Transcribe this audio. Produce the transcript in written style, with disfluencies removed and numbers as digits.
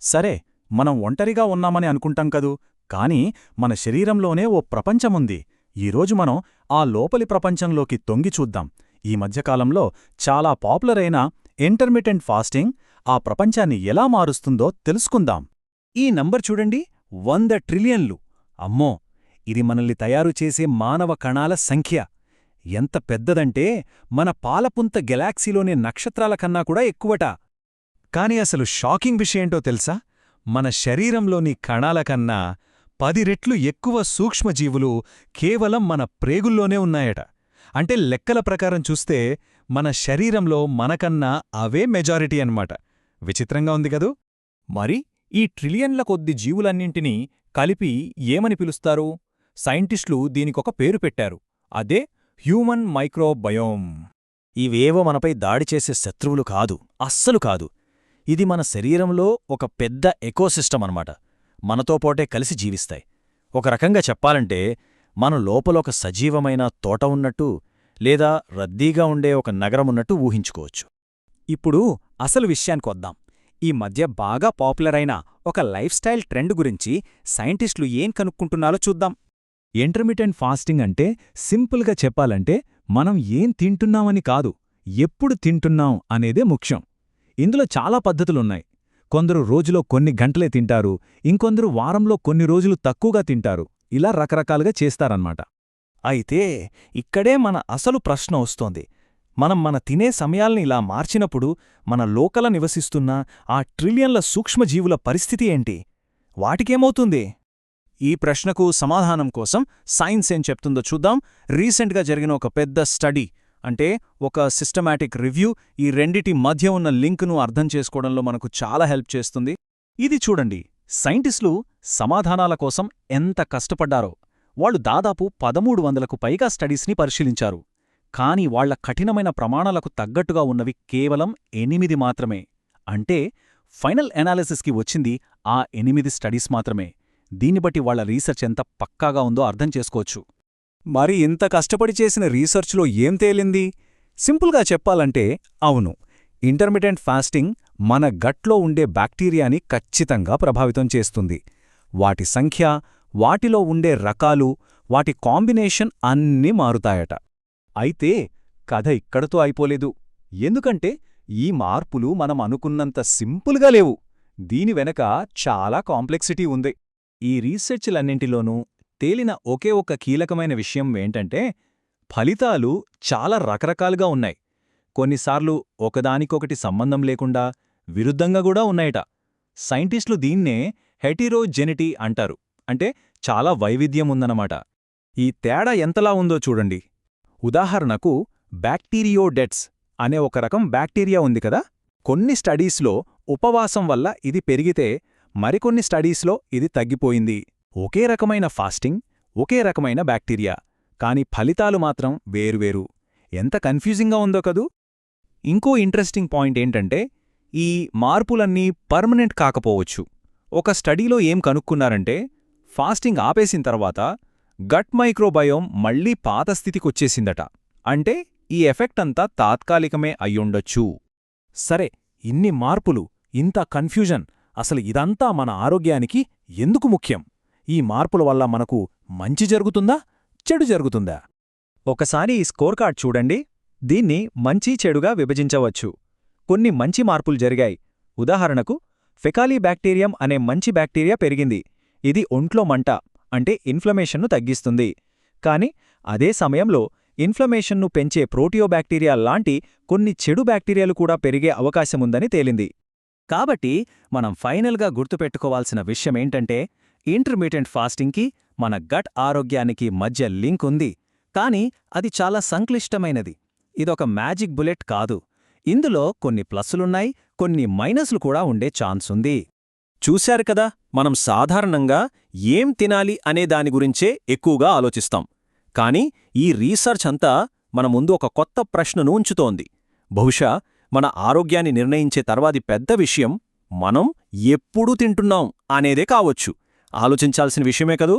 సరే, మనం ఒంటరిగా ఉన్నామని అనుకుంటాం కదూ, కానీ మన శరీరంలోనే ఓ ప్రపంచముంది. ఈరోజు మనం ఆ లోపలి ప్రపంచంలోకి తొంగి చూద్దాం. ఈ మధ్యకాలంలో చాలా పాపులర్ అయిన ఇంటర్మిటెంట్ ఫాస్టింగ్ ఆ ప్రపంచాన్ని ఎలా మారుస్తుందో తెలుసుకుందాం. ఈ నంబర్ చూడండి, 100 ట్రిలియన్లు. అమ్మో, ఇది మనల్ని తయారు చేసే మానవ కణాల సంఖ్య. ఎంత పెద్దదంటే మన పాలపుంత గెలాక్సీలోని నక్షత్రాల కన్నా కూడా ఎక్కువట. కాని అసలు షాకింగ్ విషయేంటో తెలుసా? మన శరీరంలోని కణాల కన్నా 10 రెట్లు ఎక్కువ సూక్ష్మజీవులు కేవలం మన ప్రేగుల్లోనే ఉన్నాయట. అంటే లెక్కల ప్రకారం చూస్తే మన శరీరంలో మనకన్నా అవే మెజారిటీ అన్నమాట. విచిత్రంగా ఉంది కదూ? మరి ఈ ట్రిలియన్ల కొద్ది జీవులన్నింటినీ కలిపి ఏమని పిలుస్తారు? సైంటిస్టులు దీనికొక పేరు పెట్టారు. అదే హ్యూమన్ మైక్రోబయోమ్. ఇవేవో మనపై దాడి చేసే శత్రువులు కాదు, అస్సలు కాదు. ఇది మన శరీరంలో ఒక పెద్ద ఎకోసిస్టమ్ అన్నమాట. మనతో పోటే కలిసి జీవిస్తాయి. ఒక రకంగా చెప్పాలంటే మన లోపల ఒక సజీవమైన తోట ఉన్నట్టు, లేదా రద్దీగా ఉండే ఒక నగరమున్నట్టు ఊహించుకోవచ్చు. ఇప్పుడు అసలు విషయానికొద్దాం. ఈ మధ్య బాగా పాపులర్ అయిన ఒక లైఫ్ స్టైల్ ట్రెండ్ గురించి సైంటిస్టులు ఏం కనుక్కుంటున్నారో చూద్దాం. ఇంటర్మిటెంట్ ఫాస్టింగ్ అంటే సింపుల్గా చెప్పాలంటే మనం ఏం తింటున్నామని కాదు, ఎప్పుడు తింటున్నాం అనేదే ముఖ్యం. ఇందులో చాలా పద్ధతులున్నాయి. కొందరు రోజులో కొన్ని గంటలే తింటారు, ఇంకొందరు వారంలో కొన్ని రోజులు తక్కువగా తింటారు. ఇలా రకరకాలుగా చేస్తారన్నమాట. అయితే ఇక్కడే మన అసలు ప్రశ్న వస్తోంది. మన తినే సమయాల్ని ఇలా మార్చినప్పుడు మన లోకల నివసిస్తున్న ఆ ట్రిలియన్ల సూక్ష్మజీవుల పరిస్థితి ఏంటి? వాటికేమవుతుంది? ఈ ప్రశ్నకు సమాధానం కోసం సైన్స్ ఏం చెప్తుందో చూద్దాం. రీసెంట్గా జరిగిన ఒక పెద్ద స్టడీ, అంటే ఒక సిస్టమాటిక్ రివ్యూ, ఈ రెండిటి మధ్య ఉన్న లింక్ను అర్థం చేసుకోవడంలో మనకు చాలా హెల్ప్ చేస్తుంది. ఇది చూడండి, సైంటిస్టులు సమాధానాల కోసం ఎంత కష్టపడ్డారో. వాళ్ళు దాదాపు 1300కు పైగా స్టడీస్ని పరిశీలించారు. కాని వాళ్ల కఠినమైన ప్రమాణాలకు తగ్గట్టుగా ఉన్నవి కేవలం 8 మాత్రమే. అంటే ఫైనల్ ఎనాలిసిస్కి వచ్చింది ఆ 8 స్టడీస్ మాత్రమే. దీన్ని బట్టి వాళ్ల రీసెర్చ్ ఎంత పక్కాగా ఉందో అర్థం చేసుకోవచ్చు. మరి ఇంత కష్టపడి చేసిన రీసెర్చ్లో ఏం తేలింది? సింపుల్గా చెప్పాలంటే అవును, ఇంటర్మిటెంట్ ఫాస్టింగ్ మన గట్లో ఉండే బ్యాక్టీరియాని ఖచ్చితంగా ప్రభావితం చేస్తుంది. వాటి సంఖ్య, వాటిలో ఉండే రకాలు, వాటి కాంబినేషన్ అన్నీ మారుతాయట. అయితే కథ ఇక్కడతో అయిపోలేదు. ఎందుకంటే ఈ మార్పులు మనం అనుకున్నంత సింపుల్గా లేవు. దీని వెనక చాలా కాంప్లెక్సిటీ ఉంది. ఈ రీసెర్చ్లన్నింటిలోనూ తేలిన ఒకే ఒక్క కీలకమైన విషయం ఏంటంటే ఫలితాలు చాలా రకరకాలుగా ఉన్నాయి. కొన్నిసార్లు ఒకదానికొకటి సంబంధం లేకుండా విరుద్ధంగా కూడా ఉన్నాయట. సైంటిస్టులు దీన్నే హెటిరోజెనిటీ అంటారు. అంటే చాలా వైవిధ్యం ఉందన్నమాట. ఈ తేడా ఎంతలా ఉందో చూడండి. ఉదాహరణకు బ్యాక్టీరియోడెట్స్ అనే ఒక రకం బ్యాక్టీరియా ఉంది కదా. కొన్ని స్టడీస్లో ఉపవాసం వల్ల ఇది పెరిగితే, మరికొన్ని స్టడీస్లో ఇది తగ్గిపోయింది. ఒకే రకమైన ఫాస్టింగ్, ఒకే రకమైన బ్యాక్టీరియా, కాని ఫలితాలు మాత్రం వేరువేరు. ఎంత కన్ఫ్యూజింగ్గా ఉందో కదూ. ఇంకో ఇంట్రెస్టింగ్ పాయింట్ ఏంటంటే ఈ మార్పులన్నీ పర్మనెంట్ కాకపోవచ్చు. ఒక స్టడీలో ఏం కనుక్కున్నారంటే ఫాస్టింగ్ ఆపేసిన తర్వాత గట్ మైక్రోబయోమ్ మళ్లీ పాత స్థితికొచ్చేసిందట. అంటే ఈ ఎఫెక్ట్ అంతా తాత్కాలికమే అయ్యుండొచ్చు. సరే, ఇన్ని మార్పులు, ఇంత కన్ఫ్యూజన్, అసలు ఇదంతా మన ఆరోగ్యానికి ఎందుకు ముఖ్యం? ఈ మార్పుల వల్ల మనకు మంచి జరుగుతుందా, చెడు జరుగుతుందా? ఒకసారి ఈ స్కోర్ కార్డ్ చూడండి. దీన్ని మంచి చెడుగా విభజించవచ్చు. కొన్ని మంచి మార్పులు జరిగాయి. ఉదాహరణకు ఫెకాలీ బ్యాక్టీరియం అనే మంచి బ్యాక్టీరియా పెరిగింది. ఇది ఒంట్లో మంట, అంటే ఇన్ఫ్లమేషన్ను తగ్గిస్తుంది. కాని అదే సమయంలో ఇన్ఫ్లమేషన్ను పెంచే ప్రోటియోబ్యాక్టీరియా లాంటి కొన్ని చెడు బ్యాక్టీరియాలు కూడా పెరిగే అవకాశముందని తేలింది. కాబట్టి మనం ఫైనల్గా గుర్తుపెట్టుకోవాల్సిన విషయమేంటంటే ఇంటర్మిటెంట్ ఫాస్టింగ్కి మన గట్ ఆరోగ్యానికి మధ్య లింక్ ఉంది. కాని అది చాలా సంక్లిష్టమైనది. ఇదొక మ్యాజిక్ బుల్లెట్ కాదు. ఇందులో కొన్ని ప్లస్సులున్నాయి, కొన్ని మైనస్లు కూడా ఉండే ఛాన్స్ ఉంది. చూశారు కదా, మనం సాధారణంగా ఏం తినాలి అనే దాని గురించే ఎక్కువగా ఆలోచిస్తాం. కాని ఈ రీసెర్చ్ అంతా మన ముందు ఒక కొత్త ప్రశ్నను ఉంచుతోంది. బహుశా మన ఆరోగ్యాన్ని నిర్ణయించే తర్వాతి పెద్ద విషయం మనం ఎప్పుడు తింటున్నాం అనేదే కావచ్చు. ఆలోచించాల్సిన విషయమే కదూ.